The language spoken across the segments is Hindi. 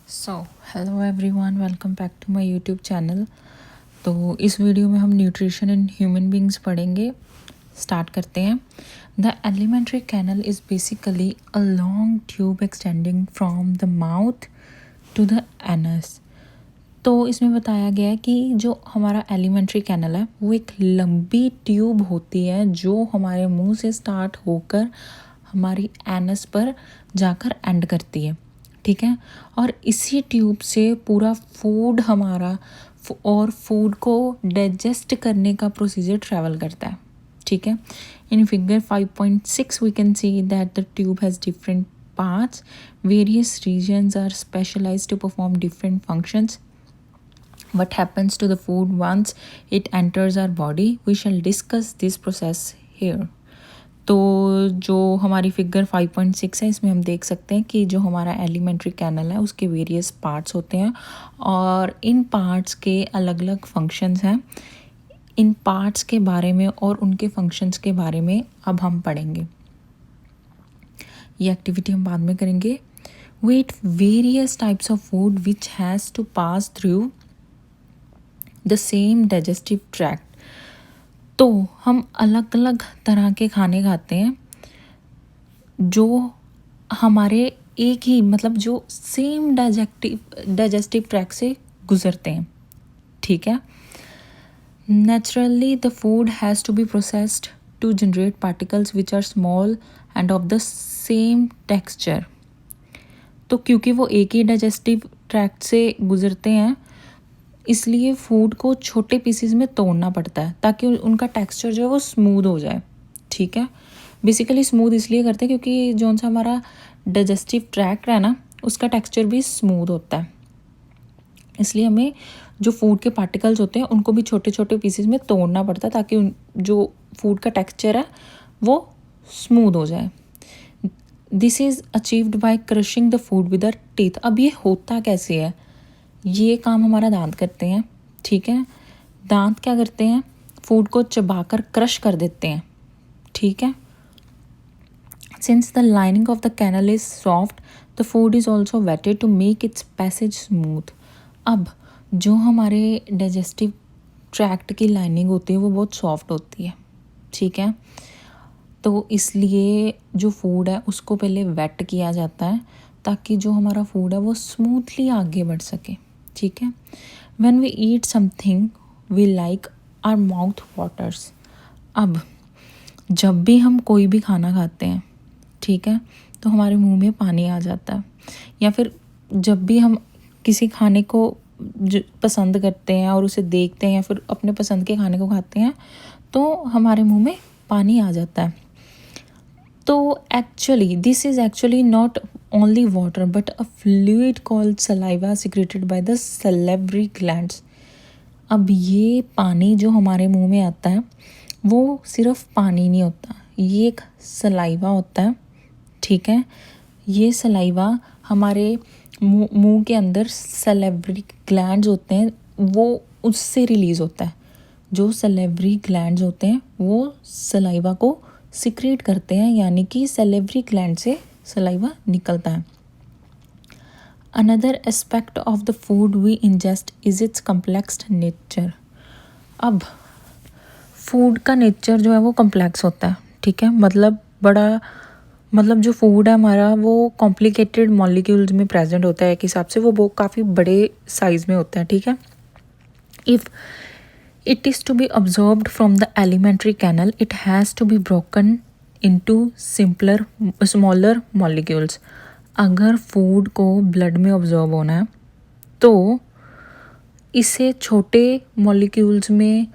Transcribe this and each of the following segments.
So hello everyone, welcome back to my YouTube channel. तो इस वीडियो में हम न्यूट्रिशन इन ह्यूमन बींग्स पढ़ेंगे। स्टार्ट करते हैं। The alimentary canal is basically a long tube extending from the mouth to the anus. तो इसमें बताया गया है कि जो हमारा एलिमेंट्री कैनल है वो एक लंबी ट्यूब होती है जो हमारे मुंह से स्टार्ट होकर हमारी एनस पर जाकर एंड करती है। ठीक है। और इसी ट्यूब से पूरा फूड हमारा और फूड को डाइजेस्ट करने का प्रोसीजर ट्रैवल करता है। ठीक है। In figure 5.6 we can see that the tube has different parts. Various regions are specialized to perform different functions. What happens to the food once it enters our body? We shall discuss this process here. तो जो हमारी फिगर 5.6 है इसमें हम देख सकते हैं कि जो हमारा एलिमेंट्री कैनल है उसके वेरियस पार्ट्स होते हैं और इन पार्ट्स के अलग अलग फंक्शंस हैं। इन पार्ट्स के बारे में और उनके फंक्शंस के बारे में अब हम पढ़ेंगे। ये एक्टिविटी हम बाद में करेंगे। We eat various types of food which has to pass through the same digestive tract. तो हम अलग अलग तरह के खाने खाते हैं जो हमारे एक ही मतलब जो सेम डाइजेस्टिव ट्रैक से गुजरते हैं। ठीक है। Naturally the food has to be processed to generate particles which are small and of the same texture. तो क्योंकि वो एक ही डाइजेस्टिव ट्रैक्ट से गुजरते हैं इसलिए फूड को छोटे पीसेस में तोड़ना पड़ता है ताकि उनका टेक्सचर जो है वो स्मूथ हो जाए। ठीक है। बेसिकली स्मूथ इसलिए करते हैं क्योंकि जो सा हमारा डाइजेस्टिव ट्रैक्ट है ना उसका टेक्सचर भी स्मूथ होता है, इसलिए हमें जो फूड के पार्टिकल्स होते हैं उनको भी छोटे छोटे पीसेस में तोड़ना पड़ता है ताकि जो फूड का टेक्सचर है वो स्मूथ हो जाए। This is achieved by crushing the food with our teeth. अब ये होता कैसे है? ये काम हमारा दांत करते हैं। ठीक है। दांत क्या करते हैं? फूड को चबाकर क्रश कर देते हैं। ठीक है। Since the lining of the canal is soft the food is also wetted to make its passage smooth. अब जो हमारे डाइजेस्टिव ट्रैक्ट की लाइनिंग होती है वो बहुत सॉफ्ट होती है। ठीक है। तो इसलिए जो फूड है उसको पहले वेट किया जाता है ताकि जो हमारा फूड है वो स्मूथली आगे बढ़ सके। ठीक है। When we eat something we like our mouth waters. अब जब भी हम कोई भी खाना खाते हैं, ठीक है, तो हमारे मुंह में पानी आ जाता है। या फिर जब भी हम किसी खाने को पसंद करते हैं और उसे देखते हैं या फिर अपने पसंद के खाने को खाते हैं तो हमारे मुंह में पानी आ जाता है। तो actually this is actually not only water but a fluid called saliva secreted by the salivary glands. अब ये पानी जो हमारे मुंह में आता है वो सिर्फ पानी नहीं होता, ये एक सलाइवा होता है। ठीक है। ये सलाइवा हमारे मुंह के अंदर सलेवरी ग्लैंड्स होते हैं वो उससे रिलीज़ होता है। जो सलेवरी ग्लैंड्स होते हैं वो सलाइवा को सिक्रेट करते हैं, यानी कि सलेवरी ग्लैंड से सलाइवा निकलता है। Another aspect of the food we ingest is its complex nature. अब फूड का नेचर जो है वो कम्प्लेक्स होता है। ठीक है। मतलब जो फूड है हमारा वो कॉम्प्लिकेटेड मॉलिक्यूल्स में प्रेजेंट होता है। एक हिसाब से वो काफ़ी बड़े साइज में होता है। ठीक है। If it is to be observed from the alimentary canal it has to be broken into smaller molecules. अगर फूड को ब्लड में ऑब्जर्व होना है तो इसे छोटे मॉलिक्यूल्स में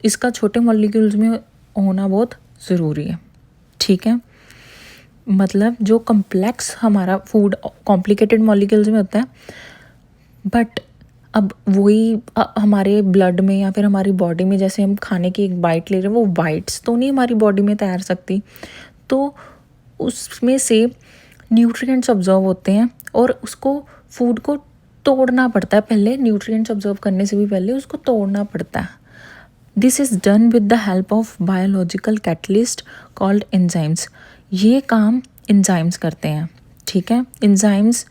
इसका छोटे मॉलिक्यूल्स में होना बहुत ज़रूरी है। ठीक है। मतलब जो कम्प्लेक्स हमारा फूड कॉम्प्लिकेटेड मॉलिक्यूल्स में होता है बट अब वही हमारे ब्लड में या फिर हमारी बॉडी में जैसे हम खाने की एक बाइट ले रहे हैं वो बाइट्स तो नहीं हमारी बॉडी में तैर सकती, तो उसमें से न्यूट्रिएंट्स ऑब्जर्व होते हैं और उसको फूड को तोड़ना पड़ता है। पहले न्यूट्रिएंट्स ऑब्जर्व करने से भी पहले उसको तोड़ना पड़ता है। This is done with the help of biological catalyst called enzymes. ये काम एंजाइम्स करते हैं। ठीक है। एंजाइम्स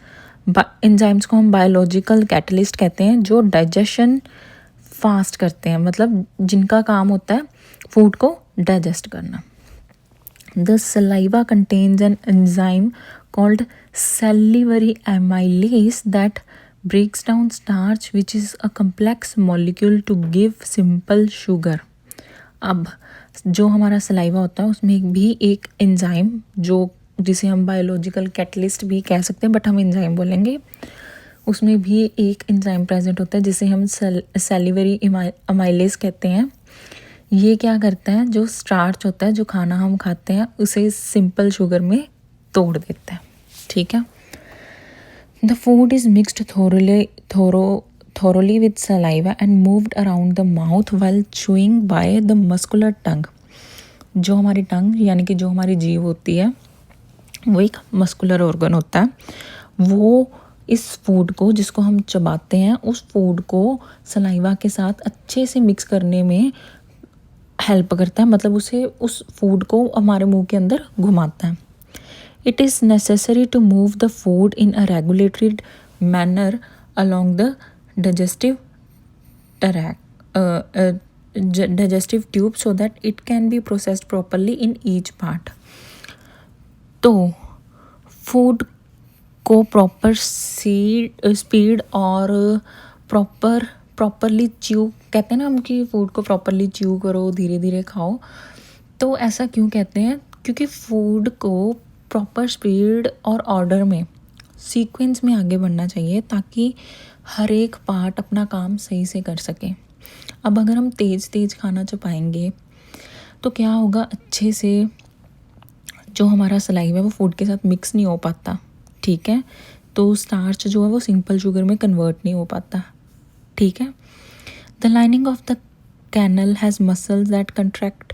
एंजाइम्स को हम बायोलॉजिकल कैटलिस्ट कहते हैं जो डाइजेशन फास्ट करते हैं, मतलब जिनका काम होता है फूड को डाइजेस्ट करना। The saliva contains an enzyme called salivary amylase that breaks down starch which is a complex molecule to give simple sugar। अब जो हमारा सलाइवा होता है उसमें भी एक एंजाइम जो जिसे हम बायोलॉजिकल कैटलिस्ट भी कह सकते हैं बट हम एंजाइम बोलेंगे, उसमें भी एक एंजाइम प्रेजेंट होता है जिसे हम सैलिवरी अमाइलेज कहते हैं। ये क्या करता है, जो स्टार्च होता है जो खाना हम खाते हैं उसे सिंपल शुगर में तोड़ देता है। ठीक है। The food is mixed thoroughly with saliva and moved around the mouth while chewing by the muscular tongue। जो हमारी टंग यानी कि जो हमारी जीभ होती है वो एक मस्कुलर ऑर्गन होता है, वो इस फूड को जिसको हम चबाते हैं उस फूड को सलाइवा के साथ अच्छे से मिक्स करने में हेल्प करता है, मतलब उसे उस फूड को हमारे मुंह के अंदर घुमाता है। It is necessary to move the food in a regulatory manner along the digestive digestive tube so that it can be processed properly in each part। तो फूड को प्रॉपर स्पीड और प्रॉपरली च्यू कहते हैं ना हम कि फूड को प्रॉपरली च्यू करो, धीरे धीरे खाओ। तो ऐसा क्यों कहते हैं, क्योंकि फूड को प्रॉपर स्पीड और ऑर्डर में सीक्वेंस में आगे बढ़ना चाहिए ताकि हर एक पार्ट अपना काम सही से कर सके। अब अगर हम तेज़ खाना चबाएंगे तो क्या होगा, अच्छे से जो हमारा सलाइवा है वो फूड के साथ मिक्स नहीं हो पाता। ठीक है, तो स्टार्च जो है वो सिंपल शुगर में कन्वर्ट नहीं हो पाता। ठीक है। The lining of the canal has muscles that contract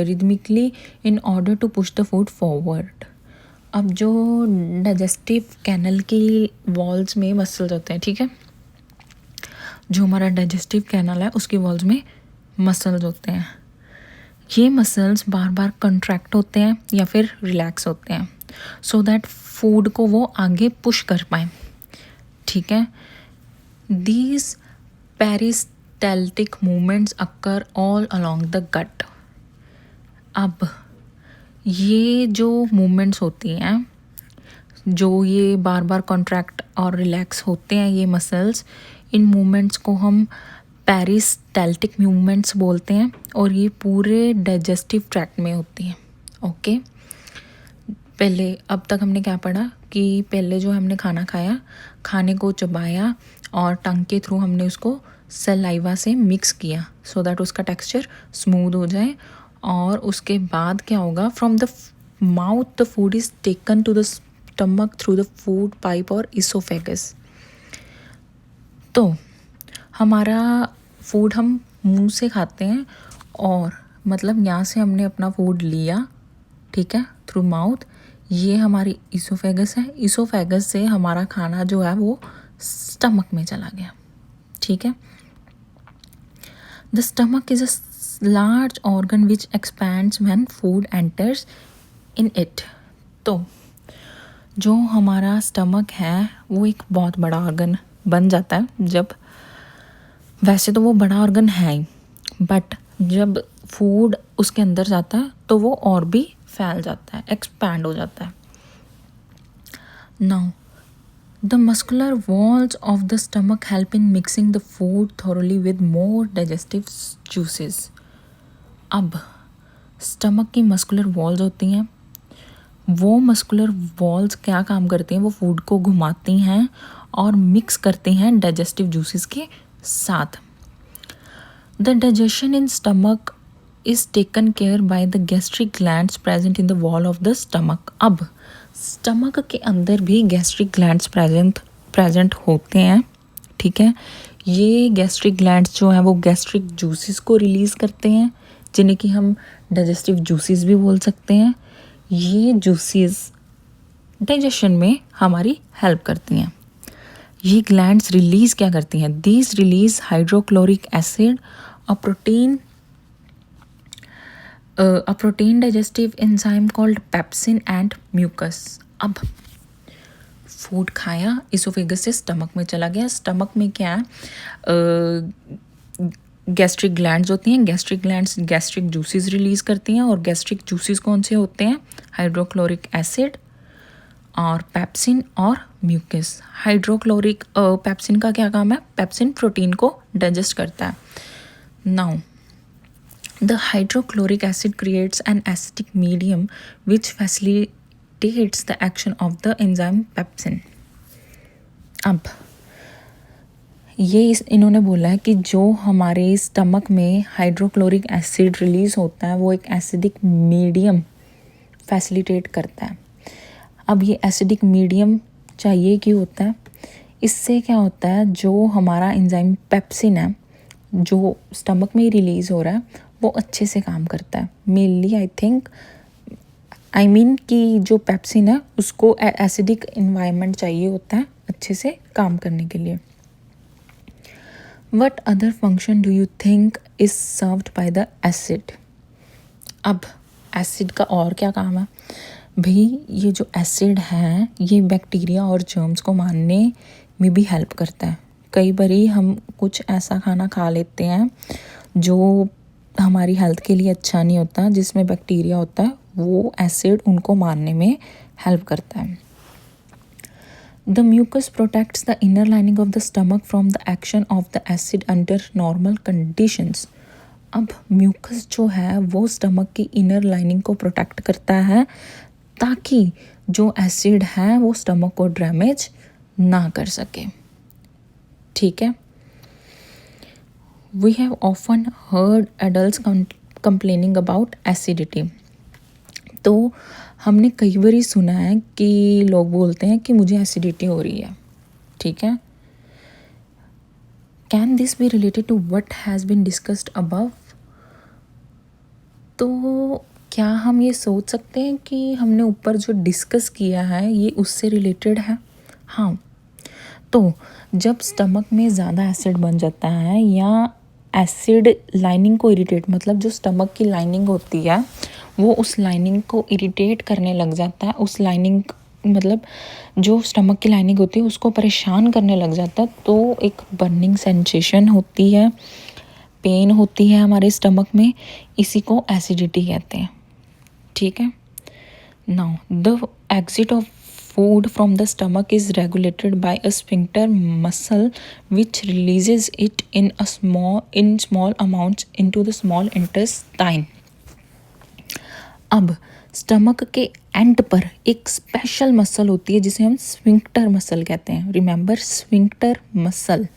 rhythmically in order to push the food forward. अब जो डाइजेस्टिव कैनल की वॉल्स में मसल्स होते हैं, ठीक है, जो हमारा डाइजेस्टिव कैनल है उसकी वॉल्स में मसल्स होते हैं, ये मसल्स बार बार कंट्रैक्ट होते हैं या फिर रिलैक्स होते हैं सो दैट फूड को वो आगे पुश कर पाए। ठीक है। These peristaltic movements occur all along the gut. अब ये जो मूवमेंट्स होती हैं, जो ये बार बार कॉन्ट्रैक्ट और रिलैक्स होते हैं ये मसल्स, इन मूवमेंट्स को हम पेरिस्टाल्टिक मूवमेंट्स बोलते हैं और ये पूरे डाइजेस्टिव ट्रैक्ट में होती हैं। ओके, पहले अब तक हमने क्या पढ़ा कि पहले जो हमने खाना खाया, खाने को चबाया और टंग के थ्रू हमने उसको सलाइवा से मिक्स किया सो दैट उसका टेक्सचर स्मूथ हो जाए, और उसके बाद क्या होगा, from the mouth the food is taken to the stomach through the food pipe और इसोफेगस। तो हमारा फूड हम मुंह से खाते हैं और मतलब यहाँ से हमने अपना फूड लिया, ठीक है, थ्रू माउथ, ये हमारी इसोफेगस है, इसोफेगस से हमारा खाना जो है वो स्टमक में चला गया। ठीक है। The stomach is a large organ which expands when food enters in it. तो जो हमारा स्टमक है वो एक बहुत बड़ा ऑर्गन बन जाता है जब, वैसे तो वो बड़ा ऑर्गन है ही, बट जब फूड उसके अंदर जाता है तो वो और भी फैल जाता है, एक्सपैंड हो जाता है। Now the muscular walls of the stomach help in mixing the food thoroughly with more digestive juices. अब स्टमक की मस्कुलर वॉल्स होती हैं, वो मस्कुलर वॉल्स क्या काम करती हैं, वो फूड को घुमाती हैं और मिक्स करती हैं डाइजेस्टिव जूसेस के साथ। The digestion in stomach is taken care by the gastric glands present in the wall of the stomach. अब स्टमक के अंदर भी गैस्ट्रिक ग्लैंड्स प्रेजेंट होते हैं। ठीक है। ये गैस्ट्रिक ग्लैंड्स जो हैं वो गैस्ट्रिक जूसेस को रिलीज़ करते हैं, जिन्हें कि हम डाइजेस्टिव जूसेस भी बोल सकते हैं। ये जूसेस डाइजेशन में हमारी हेल्प करती हैं। ये ग्लैंड्स रिलीज़ क्या करती हैं, these release hydrochloric acid, a protein digestive enzyme called pepsin and mucus. अब फूड खाया, इसोफेगस से स्टमक में चला गया। स्टमक में क्या है, गैस्ट्रिक ग्लैंड्स होती हैं। Gastric glands gastric juices release करती हैं, और गैस्ट्रिक जूसेस कौन से होते हैं, हाइड्रोक्लोरिक एसिड और पेप्सिन और म्यूकस। हाइड्रोक्लोरिक पेप्सिन का क्या काम है, पेप्सिन प्रोटीन को डाइजेस्ट करता है। Now the hydrochloric acid creates an acidic medium which facilitates the action of the enzyme pepsin। अब ये इन्होंने बोला है कि जो हमारे स्टमक में हाइड्रोक्लोरिक एसिड रिलीज होता है वो एक एसिडिक मीडियम फैसिलिटेट करता है। अब ये एसिडिक मीडियम चाहिए क्यों होता है, इससे क्या होता है, जो हमारा एंजाइम पेप्सिन है जो स्टमक में रिलीज़ हो रहा है वो अच्छे से काम करता है। मेनली आई मीन कि जो पेप्सिन है उसको एसिडिक इन्वायरमेंट चाहिए होता है अच्छे से काम करने के लिए। What other function do you think is served by the acid. अब एसिड का और क्या काम है भाई, ये जो एसिड है ये बैक्टीरिया और जर्म्स को मारने में भी हेल्प करता है। कई बारी हम कुछ ऐसा खाना खा लेते हैं जो हमारी हेल्थ के लिए अच्छा नहीं होता, जिसमें बैक्टीरिया होता है, वो एसिड उनको मारने में हेल्प करता है। The mucus protects the inner lining of the stomach from the action of the acid under normal conditions. अब म्यूकस जो है वो स्टमक की इनर लाइनिंग को प्रोटेक्ट करता है ताकि जो एसिड है वो स्टमक को डैमेज ना कर सके। ठीक है। We have often heard adults complaining about acidity। तो हमने कई बार सुना है कि लोग बोलते हैं कि मुझे एसिडिटी हो रही है। ठीक है। Can this be related to what has been discussed above. तो क्या हम ये सोच सकते हैं कि हमने ऊपर जो डिस्कस किया है ये उससे रिलेटेड है। हाँ, तो जब स्टमक में ज़्यादा एसिड बन जाता है या एसिड लाइनिंग को इरिटेट, मतलब जो स्टमक की लाइनिंग होती है वो उस लाइनिंग को इरिटेट करने लग जाता है, उस लाइनिंग मतलब जो स्टमक की लाइनिंग होती है उसको परेशान करने लग जाता है, तो एक बर्निंग सेंसेशन होती है, पेन होती है हमारे स्टमक में, इसी को एसिडिटी कहते हैं। ठीक है। Now the exit of food from the stomach is regulated by a sphincter muscle which releases it in small amounts into the small intestine। अब स्टमक के एंड पर एक स्पेशल मसल होती है जिसे हम स्फिंक्टर मसल कहते हैं। रिमेंबर, स्फिंक्टर मसल,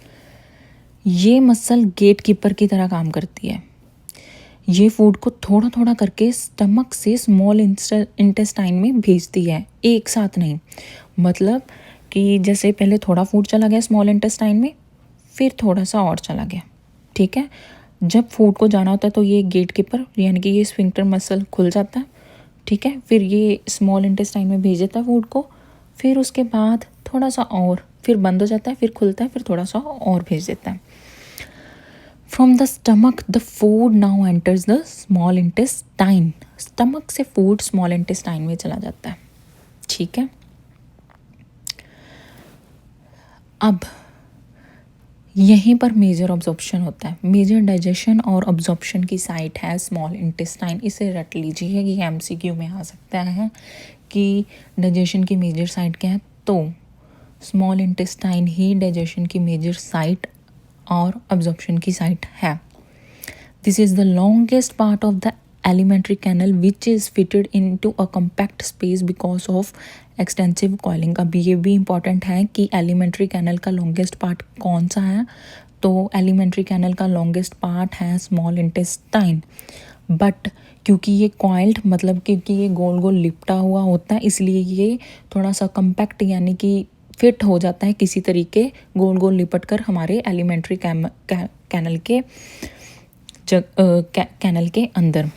ये मसल गेट कीपर की तरह काम करती है। ये फूड को थोड़ा थोड़ा करके स्टमक से स्मॉल इंटेस्टाइन में भेजती है, एक साथ नहीं। मतलब कि जैसे पहले थोड़ा फूड चला गया स्मॉल इंटेस्टाइन में, फिर थोड़ा सा और चला गया। ठीक है। जब फूड को जाना होता है तो ये गेट कीपर यानी कि ये स्फिंक्टर मसल खुल जाता है। ठीक है। फिर ये स्मॉल इंटेस्टाइन में भेज देता है फूड को, फिर उसके बाद थोड़ा सा और, फिर बंद हो जाता है, फिर खुलता है, फिर थोड़ा सा और भेज देता है। From the stomach, the food now enters the small intestine। Stomach से फूड स्मॉल इंटेस्टाइन में चला जाता है। ठीक है। अब यहीं पर मेजर ऑब्जॉर्प्शन होता है। मेजर डाइजेशन और ऑब्जॉर्प्शन की साइट है स्मॉल इंटेस्टाइन। इसे रट लीजिए कि एमसीक्यू में आ सकता है कि डाइजेशन की मेजर साइट क्या है। तो स्मॉल इंटेस्टाइन ही डाइजेशन की मेजर साइट और अब्जॉर्प्शन की साइट है। This is the longest part of the alimentary canal which is fitted into a compact space because of extensive coiling. अब ये भी इम्पॉर्टेंट है कि एलिमेंट्री कैनल का लॉन्गेस्ट पार्ट कौन सा है, तो एलिमेंट्री कैनल का लॉन्गेस्ट पार्ट है स्मॉल इंटेस्टाइन। बट क्योंकि ये कॉइल्ड, मतलब क्योंकि ये गोल गोल लिपटा हुआ होता है, इसलिए ये थोड़ा सा कम्पैक्ट यानी कि फिट हो जाता है किसी तरीके गोल गोल लिपट कर हमारे एलिमेंट्री कैनल के अंदर।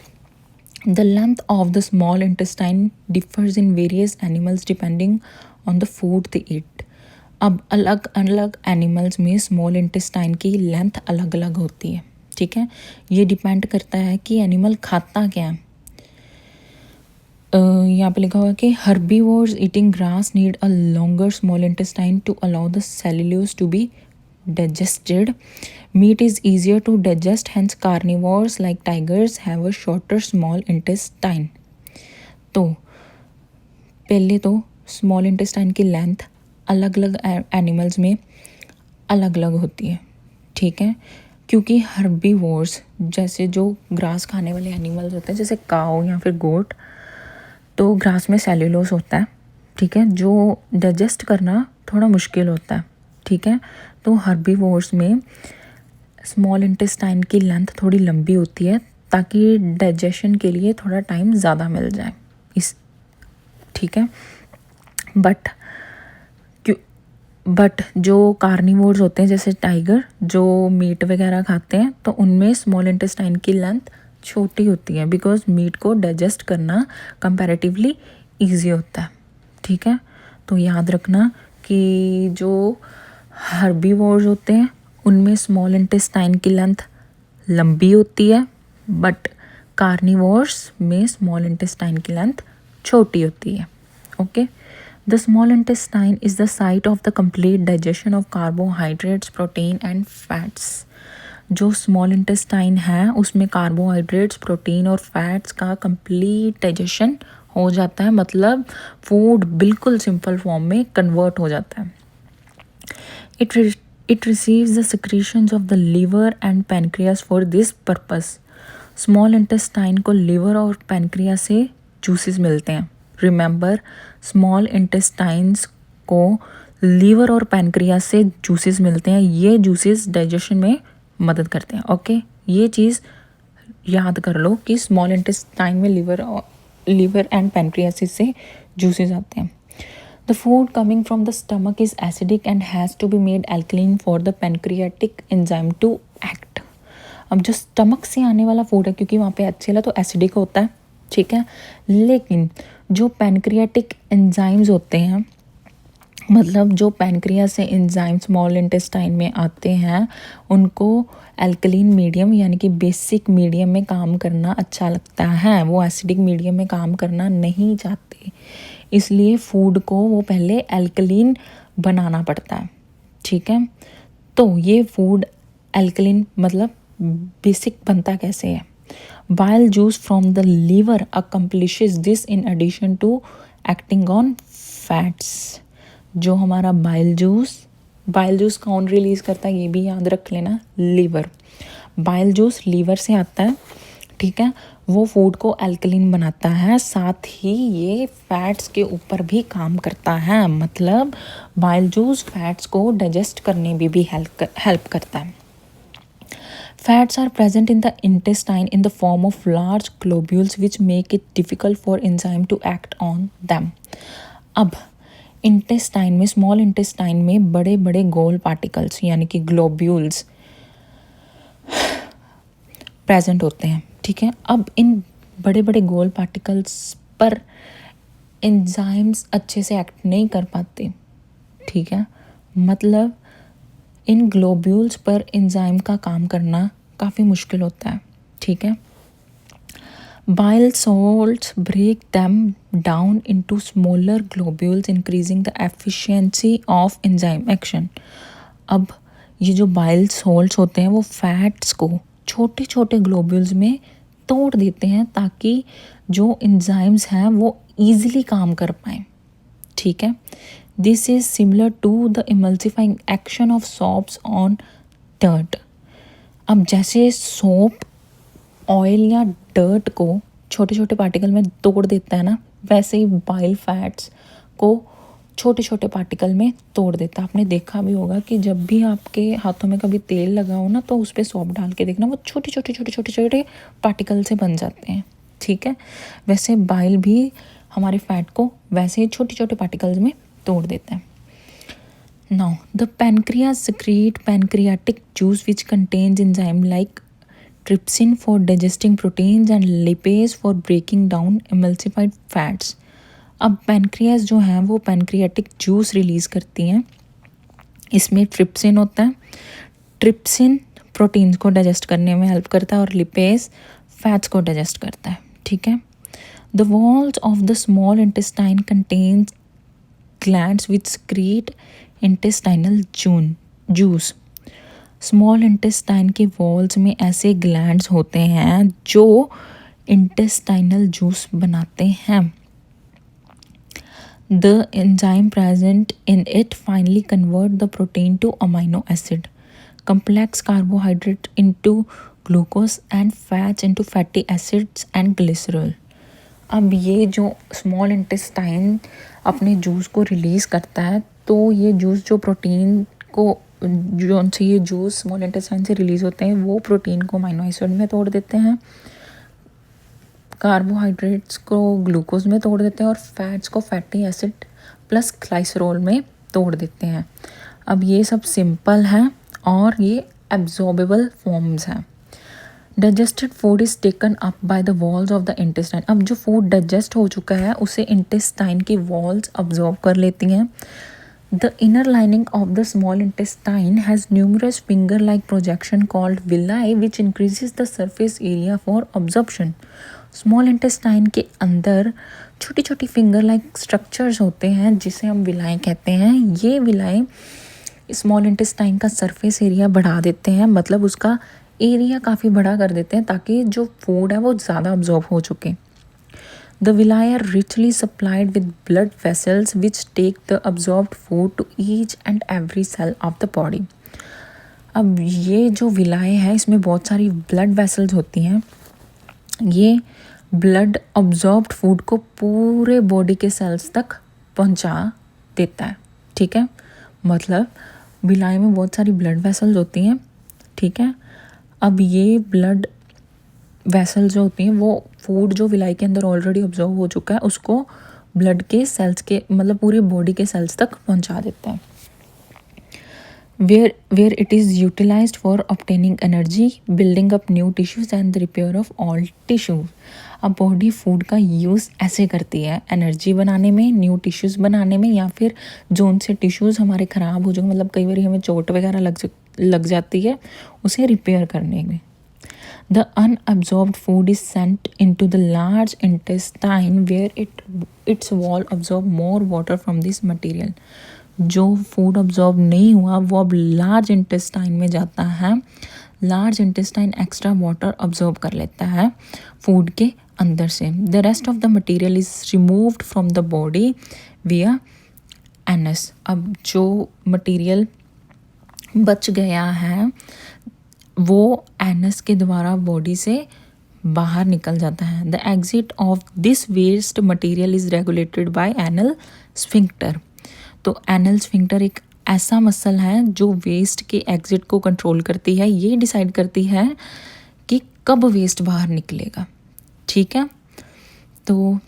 The length of the small intestine differs in various animals depending on the food they eat. अब अलग अलग एनिमल्स में स्मॉल इंटेस्टाइन की लेंथ अलग अलग होती है। ठीक है। ये डिपेंड करता है कि एनिमल खाता क्या है। यहाँ पे लिखा हुआ है कि herbivores eating grass need a longer small intestine to allow the cellulose to be digested. Meat is easier to digest, hence carnivores like tigers have a shorter small intestine. तो पहले तो स्मॉल इंटेस्टाइन की लेंथ अलग अलग एनिमल्स में अलग अलग होती है, ठीक है, क्योंकि हर्बीवोर्स जैसे जो ग्रास खाने वाले एनिमल्स होते हैं जैसे काऊ या फिर गोट, तो ग्रास में सेल्यूलोज होता है, ठीक है, जो डाइजेस्ट करना थोड़ा मुश्किल होता है, ठीक है। तो हर्बीवोर्स में स्मॉल इंटेस्टाइन की लेंथ थोड़ी लंबी होती है ताकि डाइजेशन के लिए थोड़ा टाइम ज़्यादा मिल जाए इस, ठीक है। बट जो कार्निवोर्स होते हैं जैसे टाइगर जो मीट वगैरह खाते हैं, तो उनमें स्मॉल इंटेस्टाइन की लेंथ छोटी होती है बिकॉज मीट को डाइजेस्ट करना कंपैरेटिवली इजी होता है, ठीक है। तो याद रखना कि जो हर्बीवोर्स होते हैं उनमें स्मॉल इंटेस्टाइन की लेंथ लंबी होती है, बट कार्निवोर्स में स्मॉल इंटेस्टाइन की लेंथ छोटी होती है, okay. The small intestine is the site of the complete digestion of carbohydrates, protein and fats. जो स्मॉल इंटेस्टाइन है उसमें कार्बोहाइड्रेट्स, प्रोटीन और फैट्स का कंप्लीट डाइजेशन हो जाता है, मतलब फूड बिल्कुल सिंपल फॉर्म में कन्वर्ट हो जाता है। It receives the secretions of the liver and pancreas for this purpose. Small intestine को लिवर और पैनक्रियास से जूसेस मिलते हैं। रिमेंबर, स्मॉल इंटेस्टाइन्स को लीवर और पैनक्रियास से जूसेस मिलते हैं, ये जूसेस डाइजेशन में मदद करते हैं, ओके। ये चीज़ याद कर लो कि स्मॉल इंटेस्टाइन में लिवर एंड पैनक्रियासिस से जूसेस आते हैं। The food coming from the stomach is acidic and has to be made alkaline for the pancreatic enzyme to act. अब जो स्टमक से आने वाला फूड है, क्योंकि वहाँ पे एचसीएल है तो एसिडिक होता है, ठीक है, लेकिन जो पैनक्रियाटिक एंजाइम्स होते हैं, मतलब जो पैनक्रिया से एंजाइम स्मॉल इंटेस्टाइन में आते हैं, उनको एल्कलीन मीडियम यानी कि बेसिक मीडियम में काम करना अच्छा लगता है, वो एसिडिक मीडियम में काम करना नहीं चाहते, इसलिए फूड को वो पहले एल्कलीन बनाना पड़ता है, ठीक है। तो ये फूड एल्कलीन मतलब बेसिक बनता कैसे है? Bile juice from the liver accomplishes this in addition to acting on fats. जो हमारा बाइल जूस कौन रिलीज करता है ये भी याद रख लेना, लीवर। बाइल जूस लीवर से आता है, ठीक है, वो फूड को अल्कलीन बनाता है, साथ ही ये फैट्स के ऊपर भी काम करता है, मतलब बाइल जूस फैट्स को डाइजेस्ट करने में भी हेल्प करता है। Fats are present in the intestine in the form of large globules which make it difficult for enzyme to act on them. अब इंटेस्टाइन में, स्मॉल इंटेस्टाइन में बड़े बड़े गोल पार्टिकल्स यानी कि ग्लोब्यूल्स प्रेजेंट होते हैं, ठीक है। अब इन बड़े बड़े गोल पार्टिकल्स पर एंजाइम्स अच्छे से एक्ट नहीं कर पाते, ठीक है, मतलब इन ग्लोब्यूल्स पर एंजाइम का काम करना काफ़ी मुश्किल होता है, ठीक है। Bile salts break them down into smaller globules increasing the efficiency of enzyme action. अब ये जो बाइल सॉल्ट्स होते हैं वो फैट्स को छोटे छोटे ग्लोब्यूल्स में तोड़ देते हैं ताकि जो एंजाइम्स हैं वो ईजिली काम कर पाएँ, ठीक है। This is similar to the emulsifying action of soaps on dirt. अब जैसे सोप ऑयल या डर्ट को छोटे छोटे पार्टिकल में तोड़ देता है ना, वैसे ही बाइल फैट्स को छोटे छोटे पार्टिकल में तोड़ देता है। आपने देखा भी होगा कि जब भी आपके हाथों में कभी तेल लगा हो ना, तो उस पर सोप डाल के देखना, वो छोटे छोटे छोटे छोटे छोटे पार्टिकल से बन जाते हैं, ठीक है। वैसे बाइल भी हमारे फैट को वैसे ही छोटे छोटे पार्टिकल्स में तोड़ देता है। Now, the pancreas secrete pancreatic juice which contains enzyme like trypsin for digesting proteins and lipase for breaking down emulsified fats. अब पैनक्रियास जो हैं वो पैनक्रियाटिक जूस रिलीज़ करती हैं, इसमें ट्रिप्सिन होता है, ट्रिप्सिन प्रोटीन्स को डाइजेस्ट करने में हेल्प करता है और लिपेज फैट्स को डाइजेस्ट करता है, ठीक है। The walls of the small intestine contains glands which secrete intestinal juice. Small intestine के वॉल्स में ऐसे ग्लैंड्स होते हैं जो इंटेस्टाइनल जूस बनाते हैं. The enzyme present in it finally convert the protein to amino acid, complex carbohydrate into glucose and fats into fatty acids and glycerol. अब ये जो स्मॉल इंटेस्टाइन अपने जूस को रिलीज़ करता है, तो ये जूस जो प्रोटीन को जो से ये जूस स्मॉल इंटेस्टाइन से रिलीज़ होते हैं वो प्रोटीन को अमीनो एसिड में तोड़ देते हैं, कार्बोहाइड्रेट्स को ग्लूकोज में तोड़ देते हैं और फैट्स को फैटी एसिड प्लस ग्लाइसरोल में तोड़ देते हैं. अब ये सब सिंपल है और ये एब्जॉर्बेबल फॉर्म्स हैं. Digested food is taken up by the walls of the intestine. अब जो फूड डाइजेस्ट हो चुका है उसे इंटेस्टाइन की वॉल्स अब्जॉर्ब कर लेती हैं. The inner lining of the small intestine has numerous finger-like projection called villi which increases the surface area for absorption. Small intestine के अंदर छोटी छोटी finger-like structures होते हैं जिसे हम विलाएँ कहते हैं. ये विलाएँ स्मॉल इंटेस्टाइन का सरफेस एरिया बढ़ा देते हैं, मतलब उसका एरिया काफ़ी बड़ा कर देते हैं ताकि जो फूड है वो ज़्यादा अब्जॉर्ब हो चुके. The villi are richly supplied with blood vessels which take the absorbed food to each and every cell of the body. अब ये जो विलाएँ हैं इसमें बहुत सारी ब्लड वेसल्स होती हैं. ये ब्लड अब्जॉर्ब्ड फूड को पूरे बॉडी के सेल्स तक पहुंचा देता है. ठीक है, मतलब विलाएँ में बहुत सारी ब्लड वेसल्स होती हैं. ठीक है, अब ये ब्लड वेसल जो होती हैं वो फूड जो विलाई के अंदर ऑलरेडी ऑब्जर्व हो चुका है उसको ब्लड के सेल्स के मतलब पूरी बॉडी के सेल्स तक पहुंचा देते हैं. Where it is utilised for obtaining energy, building up new tissues and the repair of all tissues. अब बॉडी फूड का यूज़ ऐसे करती है एनर्जी बनाने में, न्यू टिश्यूज़ बनाने में, या फिर जो उनसे टिश्यूज़ हमारे ख़राब हो चुके मतलब कई बार हमें चोट वगैरह लग जाती है उसे रिपेयर करने में. The unabsorbed food is sent into the large intestine where its wall absorb more water from this material. जो फूड अब्जॉर्ब नहीं हुआ वो अब लार्ज इंटेस्टाइन में जाता है. Large intestine extra water absorb कर लेता है फूड के अंदर से. The rest of the material is removed from the body विया एनस. अब जो मटेरियल बच गया है वो एनस के द्वारा बॉडी से बाहर निकल जाता है. The exit of this waste material is regulated by anal sphincter. तो एनल स्फिंक्टर एक ऐसा मसल है जो वेस्ट के एग्जिट को कंट्रोल करती है. ये डिसाइड करती है कि कब वेस्ट बाहर निकलेगा. ठीक है, तो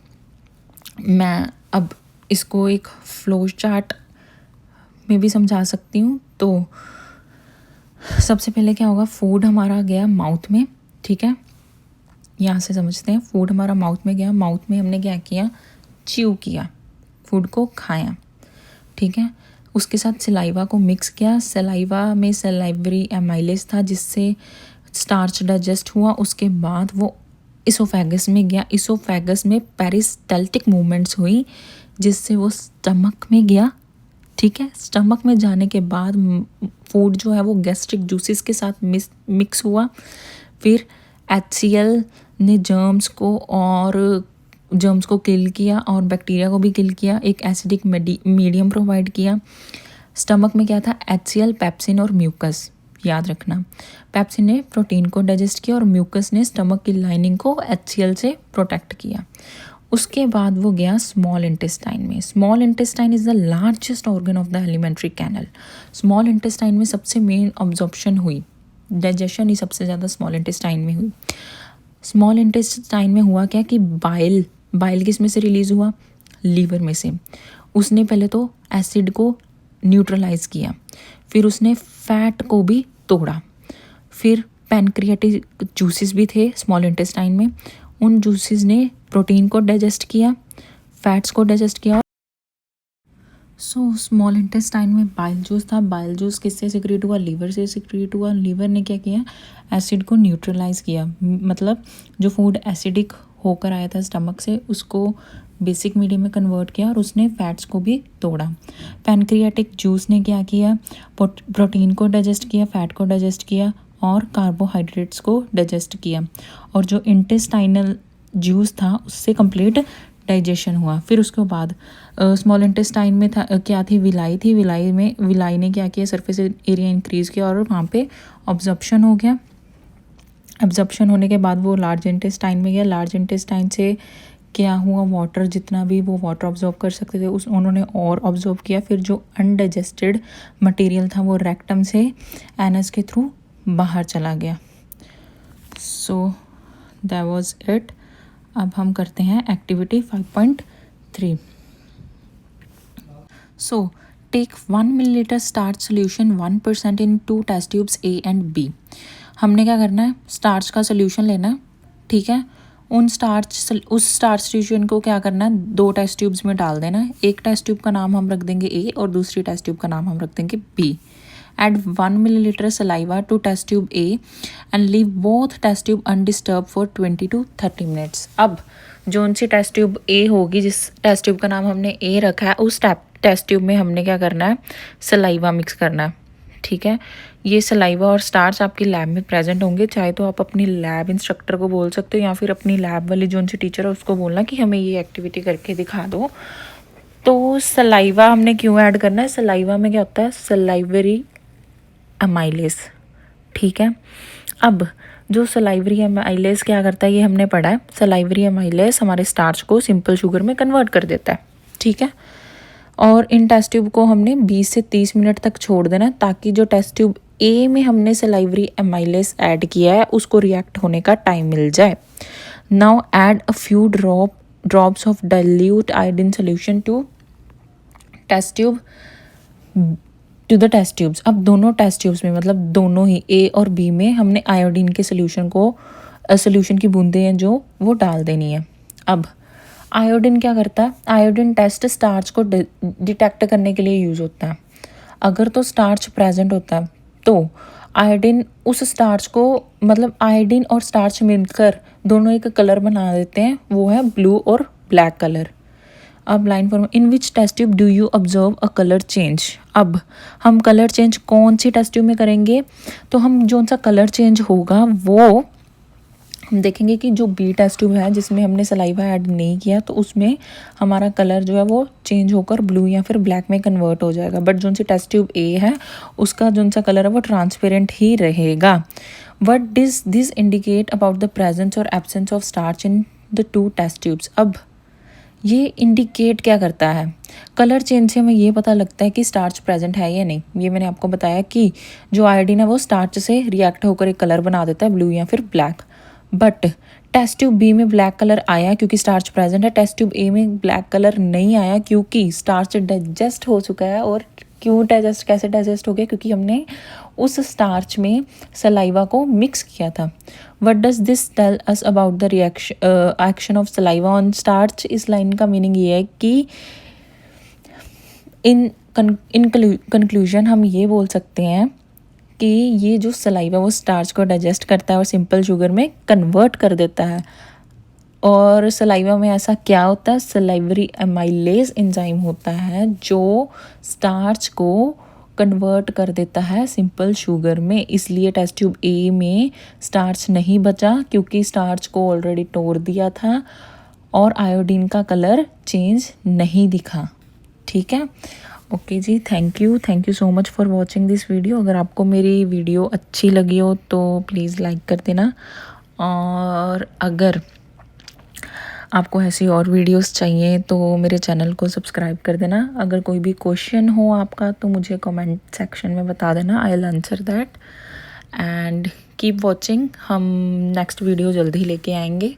मैं अब इसको एक फ्लो चार्ट में भी समझा सकती हूँ. तो सबसे पहले क्या होगा, फूड हमारा गया माउथ में. ठीक है, यहाँ से समझते हैं. फूड हमारा माउथ में गया, माउथ में हमने क्या किया, च्यू किया, फूड को खाया. ठीक है, उसके साथ सलाइवा को मिक्स किया. सलाइवा में सलाइवरी एमाइलेज था जिससे स्टार्च डाइजेस्ट हुआ. उसके बाद वो इसोफेगस में गया. इसोफेगस में पेरिस्टाल्टिक मूवमेंट्स हुई जिससे वो स्टमक में गया. ठीक है, स्टमक में जाने के बाद फूड जो है वो गैस्ट्रिक जूसेस के साथ मिक्स हुआ. फिर HCl ने जर्म्स को किल किया और बैक्टीरिया को भी किल किया. एक एसिडिक मीडियम प्रोवाइड किया. स्टमक में क्या था, HCl, पेप्सिन और म्यूकस. याद रखना, पेप्सिन ने प्रोटीन को डाइजेस्ट किया और म्यूकस ने स्टमक की लाइनिंग को HCl से प्रोटेक्ट किया. उसके बाद वो गया स्मॉल इंटेस्टाइन में. Small intestine is the largest organ of the alimentary canal. Small intestine में सबसे मेन ऑब्जॉर्प्शन हुई, डाइजेशन ही सबसे ज़्यादा स्मॉल इंटेस्टाइन में हुई. स्मॉल इंटेस्टाइन में हुआ क्या कि बाइल किस में से रिलीज़ हुआ, लीवर में से. उसने पहले तो एसिड को न्यूट्रलाइज किया, फिर उसने फैट को भी तोड़ा. फिर पैनक्रियाटिक जूसेस भी थे स्मॉल इंटेस्टाइन में. उन जूसेस ने प्रोटीन को डाइजेस्ट किया, फैट्स को डाइजेस्ट किया. सो स्मॉल इंटेस्टाइन में बाइल जूस था. बाइल जूस किससे सिक्रेट हुआ, लीवर से सिक्रेट हुआ. लीवर ने क्या किया, एसिड को न्यूट्रलाइज किया. मतलब जो फूड एसिडिक होकर आया था स्टमक से, उसको बेसिक मीडियम में कन्वर्ट किया और उसने फैट्स को भी तोड़ा। पैनक्रियाटिक जूस ने क्या किया, प्रोटीन को डाइजेस्ट किया, फैट को डाइजेस्ट किया और कार्बोहाइड्रेट्स को डाइजेस्ट किया। और जो इंटेस्टाइनल जूस था उससे कंप्लीट डाइजेशन हुआ। फिर उसके बाद स्मॉल इंटेस्टाइन में था क्या थी, विलाई थी। विलाई ने क्या किया, सरफेस एरिया इंक्रीज़ किया और वहाँ पे ऑब्जॉर्प्शन हो गया। एब्जॉर्प्शन होने के बाद वो लार्ज इंटेस्टाइन में गया। लार्ज इंटेस्टाइन से क्या हुआ, वाटर जितना भी वो वाटर ऑब्जॉर्व कर सकते थे उन्होंने और ऑब्जॉर्व किया। फिर जो अनडाइजेस्टेड मटेरियल था वो रेक्टम से एनस के थ्रू बाहर चला गया। So that was it. अब हम करते हैं activity 5.3। So take 1 millilitre starch solution 1% in 2 test tubes A and B। हमने क्या करना है, स्टार्च का सोल्यूशन लेना है, ठीक है। उस स्टार्च सोल्यूशन को क्या करना है, 2 टेस्ट ट्यूब्स में डाल देना है। एक टेस्ट ट्यूब का नाम हम रख देंगे A और दूसरी टेस्ट ट्यूब का नाम हम रख देंगे B। Add 1 milliliter saliva to test tube A and leave both test tube undisturbed for 20 to 30 minutes। अब जोन सी टेस्ट ट्यूब A होगी, जिस टेस्ट ट्यूब का नाम हमने A रखा है, उस टेस्ट ट्यूब में हमने क्या करना है, सलाइवा मिक्स करना है, ठीक है। ये सलाइवा और स्टार्च आपकी लैब में प्रेजेंट होंगे। चाहे तो आप अपनी लैब इंस्ट्रक्टर को बोल सकते हो या फिर अपनी लैब वाली जोन सी टीचर है उसको बोलना कि हमें ये एक्टिविटी करके दिखा दो। तो सलाइवा हमने क्यों ऐड करना है, सलाइवा में क्या होता है, सलाइवरी अमाइलेस, ठीक है। अब जो सलाइवरी अमाइलेस क्या करता है, ये हमने पढ़ा है। सलाइवरी अमाइलेस हमारे स्टार्च को सिंपल शुगर में कन्वर्ट कर देता है, ठीक है। और इन टेस्ट ट्यूब को हमने 20 से 30 मिनट तक छोड़ देना ताकि जो टेस्ट ट्यूब ए में हमने सलाइवरी अमाइलेस ऐड किया है उसको रिएक्ट होने का टाइम मिल जाए। Now add a few drops of dilute iodine solution to the test tubes. अब दोनों टेस्ट ट्यूब्स में, मतलब दोनों ही ए और बी में, हमने आयोडीन के सोल्यूशन की बूंदें हैं जो वो डाल देनी है। अब आयोडीन क्या करता है, आयोडीन टेस्ट स्टार्च को डिटेक्ट करने के लिए यूज़ होता है। अगर तो स्टार्च प्रेजेंट होता है तो आयोडीन उस स्टार्च को, मतलब आयोडीन और स्टार्च मिलकर दोनों एक कलर बना देते हैं, वो है ब्लू और ब्लैक कलर। अब line form, in which test tube do you observe a colour change. अब हम कलर चेंज कौन सी टेस्ट ट्यूब में करेंगे, तो हम जो सा कलर चेंज होगा वो हम देखेंगे कि जो बी टेस्ट ट्यूब है जिसमें हमने सलाइवा ऐड नहीं किया तो उसमें हमारा कलर जो है वो चेंज होकर ब्लू या फिर ब्लैक में कन्वर्ट हो जाएगा। बट जो सी टेस्ट ट्यूब ए है उसका जो सा कलर है वो ट्रांसपेरेंट ही रहेगा। What does this indicate about the presence और absence of starch in the 2 test tubes. अब ये इंडिकेट क्या करता है, कलर चेंज से हमें ये पता लगता है कि स्टार्च प्रेजेंट है या नहीं। ये मैंने आपको बताया कि जो आयोडीन है वो स्टार्च से रिएक्ट होकर एक कलर बना देता है, ब्लू या फिर black. But test tube B में ब्लैक कलर आया क्योंकि स्टार्च प्रेजेंट है, टेस्ट ट्यूब ए में ब्लैक कलर नहीं आया क्योंकि स्टार्च डाइजेस्ट हो चुका है। और क्यों कैसे डाइजेस्ट हो गया, क्योंकि हमने उस स्टार्च में सलाइवा को मिक्स किया था। What does this tell us about the action of saliva on starch. इस लाइन का मीनिंग ये है कि इन कंक्लूजन हम ये बोल सकते हैं कि ये जो सलाइवा वो स्टार्च को डाइजेस्ट करता है और सिंपल शुगर में कन्वर्ट कर देता है। और सलाइवा में ऐसा क्या होता है, सलाइवरी अमाइलेज एंजाइम होता है जो स्टार्च को कन्वर्ट कर देता है सिंपल शुगर में। इसलिए टेस्ट ट्यूब ए में स्टार्च नहीं बचा क्योंकि स्टार्च को ऑलरेडी तोड़ दिया था और आयोडीन का कलर चेंज नहीं दिखा, ठीक है। ओके जी, thank you so much for watching this video. अगर आपको मेरी वीडियो अच्छी लगी हो तो प्लीज़ लाइक कर देना, और अगर आपको ऐसी और वीडियोस चाहिए तो मेरे चैनल को सब्सक्राइब कर देना। अगर कोई भी क्वेश्चन हो आपका तो मुझे कमेंट सेक्शन में बता देना, I will answer that. And keep watching, हम नेक्स्ट वीडियो जल्दी लेके आएंगे।